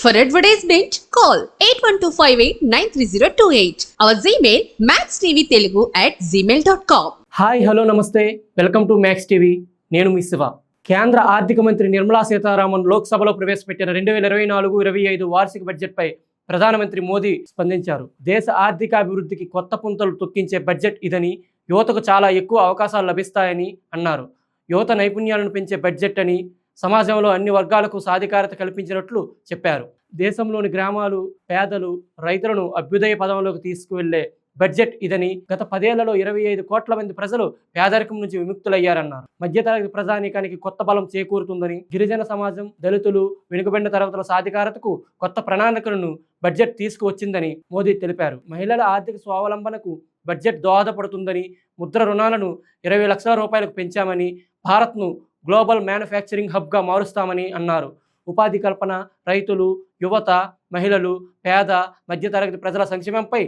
For advertisement, call 8125893028. Our Gmail maxtvtelugu@gmail.com. Hi hello నమస్తే, welcome to max TV. నేను మీ శివ. కేంద్ర ఆర్థిక మంత్రి నిర్మలా సీతారామన్ లోక్సభలో ప్రవేశపెట్టిన 2024-25 వార్షిక బడ్జెట్పై ప్రధానమంత్రి మోదీ స్పందించారు. దేశ ఆర్థికాభివృద్ధికి కొత్త పుంతలు తొక్కించే బడ్జెట్ ఇదని, యువతకు చాలా ఎక్కువ అవకాశాలు లభిస్తాయని అన్నారు. యువత నైపుణ్యాలను పెంచే బడ్జెట్ అని, సమాజంలో అన్ని వర్గాలకు సాధికారత కల్పించినట్లు చెప్పారు. దేశంలోని గ్రామాలు, పేదలు, రైతులను అభ్యుదయ పదంలోకి తీసుకువెళ్లే బడ్జెట్ ఇదని, గత 10 ఏళ్లలో 25 కోట్ల మంది ప్రజలు పేదరికం నుంచి విముక్తులయ్యారన్నారు. మధ్యతరగతి ప్రజానీకానికి కొత్త బలం చేకూరుతుందని, గిరిజన సమాజం, దళితులు, వెనుకబడిన తరగతుల సాధికారతకు కొత్త ప్రణాళికలను బడ్జెట్ తీసుకువచ్చిందని మోదీ తెలిపారు. మహిళల ఆర్థిక స్వావలంబనకు బడ్జెట్ దోహదపడుతుందని, ముద్ర రుణాలను 20 లక్షల రూపాయలకు పెంచామని, భారత్ను గ్లోబల్ మ్యానుఫ్యాక్చరింగ్ హబ్గా మారుస్తామని అన్నారు. ఉపాధి కల్పన, రైతులు, యువత, మహిళలు, పేద, మధ్యతరగతి ప్రజల సంక్షేమంపై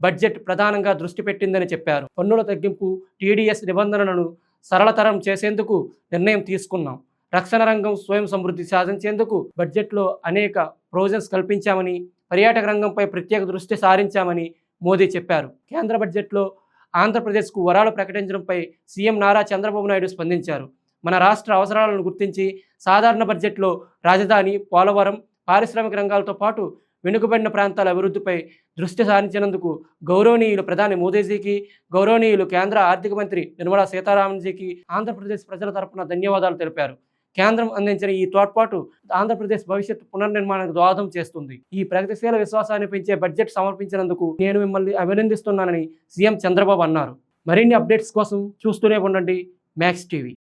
బడ్జెట్ ప్రధానంగా దృష్టి పెట్టిందని చెప్పారు. పన్నుల తగ్గింపు, టీడీఎస్ నిబంధనలను సరళతరం చేసేందుకు నిర్ణయం తీసుకున్నాం. రక్షణ రంగం స్వయం సమృద్ధి సాధించేందుకు బడ్జెట్లో అనేక ప్రొవిజన్స్ కల్పించామని, పర్యాటక రంగంపై ప్రత్యేక దృష్టి సారించామని మోదీ చెప్పారు. కేంద్ర బడ్జెట్లో ఆంధ్రప్రదేశ్కు వరాలు ప్రకటించడంపై సీఎం నారా చంద్రబాబు నాయుడు స్పందించారు. మన రాష్ట్ర అవసరాలను గుర్తించి సాధారణ బడ్జెట్లో రాజధాని, పోలవరం, పారిశ్రామిక రంగాలతో పాటు వెనుకబడిన ప్రాంతాల అభివృద్ధిపై దృష్టి సారించినందుకు గౌరవనీయులు ప్రధాని మోదీజీకి, గౌరవనీయులు కేంద్ర ఆర్థిక మంత్రి నిర్మలా సీతారామన్జీకి ఆంధ్రప్రదేశ్ ప్రజల తరపున ధన్యవాదాలు తెలిపారు. కేంద్రం అందించిన ఈ తోడ్పాటు ఆంధ్రప్రదేశ్ భవిష్యత్తు పునర్నిర్మాణానికి దోహదం చేస్తుంది. ఈ ప్రగతిశీల విశ్వాసాన్ని పెంచే బడ్జెట్ సమర్పించినందుకు నేను మిమ్మల్ని అభినందిస్తున్నానని సీఎం చంద్రబాబు అన్నారు. మరిన్ని అప్డేట్స్ కోసం చూస్తూనే ఉండండి మ్యాక్స్ టీవీ.